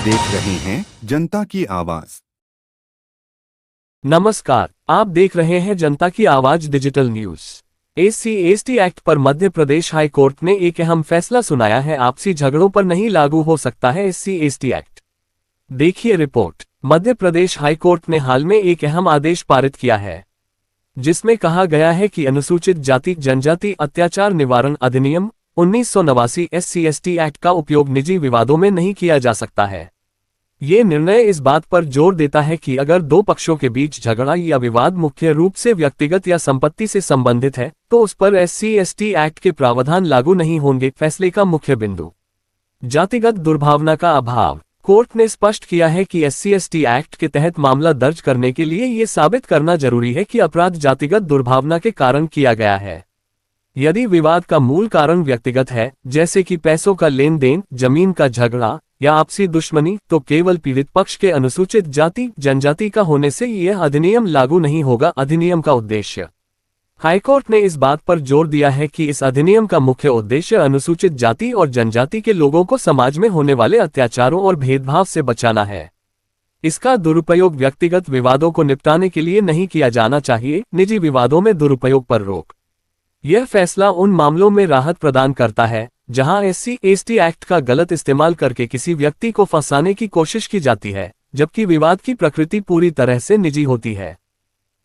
देख रहे हैं जनता की आवाज। नमस्कार, आप देख रहे हैं जनता की आवाज डिजिटल न्यूज। SC/ST एक्ट पर मध्य प्रदेश हाई कोर्ट ने एक अहम फैसला सुनाया है। आपसी झगड़ों पर नहीं लागू हो सकता है SC/ST एक्ट। देखिए report. Madhya Pradesh high court ने हाल में एक अहम आदेश पारित किया है, जिसमें कहा गया है कि अनुसूचित जाति जनजाति अत्याचार निवारण अधिनियम 1989 SC/ST एक्ट का उपयोग निजी विवादों में नहीं किया जा सकता है। ये निर्णय इस बात पर जोर देता है कि अगर दो पक्षों के बीच झगड़ा या विवाद मुख्य रूप से व्यक्तिगत या संपत्ति से संबंधित है, तो उस पर SC/ST एक्ट के प्रावधान लागू नहीं होंगे। फैसले का मुख्य बिंदु जातिगत दुर्भावना का अभाव। कोर्ट ने स्पष्ट किया है कि SC/ST एक्ट के तहत मामला दर्ज करने के लिए ये साबित करना जरूरी है कि अपराध जातिगत दुर्भावना के कारण किया गया है। यदि विवाद का मूल कारण व्यक्तिगत है, जैसे कि पैसों का लेन देन, जमीन का झगड़ा या आपसी दुश्मनी, तो केवल पीड़ित पक्ष के अनुसूचित जाति जनजाति का होने से यह अधिनियम लागू नहीं होगा। अधिनियम का उद्देश्य। हाईकोर्ट ने इस बात पर जोर दिया है कि इस अधिनियम का मुख्य उद्देश्य अनुसूचित जाति और जनजाति के लोगों को समाज में होने वाले अत्याचारों और भेदभाव से बचाना है। इसका दुरुपयोग व्यक्तिगत विवादों को निपटाने के लिए नहीं किया जाना चाहिए। निजी विवादों में दुरुपयोग पर रोक। यह फैसला उन मामलों में राहत प्रदान करता है जहां SC/ST एक्ट का गलत इस्तेमाल करके किसी व्यक्ति को फंसाने की कोशिश की जाती है, जबकि विवाद की प्रकृति पूरी तरह से निजी होती है।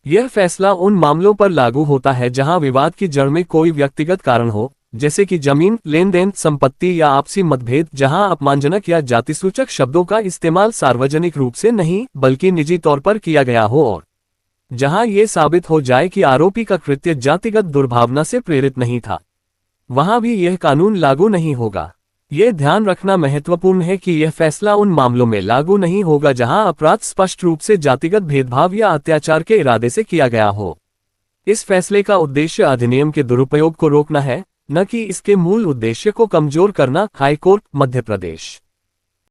यह फैसला उन मामलों पर लागू होता है जहां विवाद की जड़ में कोई व्यक्तिगत कारण हो, जैसे कि जमीन, लेन देन, संपत्ति या आपसी मतभेद, जहां अपमानजनक या जातिसूचक शब्दों का इस्तेमाल सार्वजनिक रूप से नहीं बल्कि निजी तौर पर किया गया हो, और जहां ये साबित हो जाए कि आरोपी का कृत्य जातिगत दुर्भावना से प्रेरित नहीं था, वहां भी यह कानून लागू नहीं होगा। यह ध्यान रखना महत्वपूर्ण है कि यह फैसला उन मामलों में लागू नहीं होगा जहां अपराध स्पष्ट रूप से जातिगत भेदभाव या अत्याचार के इरादे से किया गया हो। इस फैसले का उद्देश्य अधिनियम के दुरुपयोग को रोकना है, न कि इसके मूल उद्देश्य को कमजोर करना। हाईकोर्ट, मध्य प्रदेश।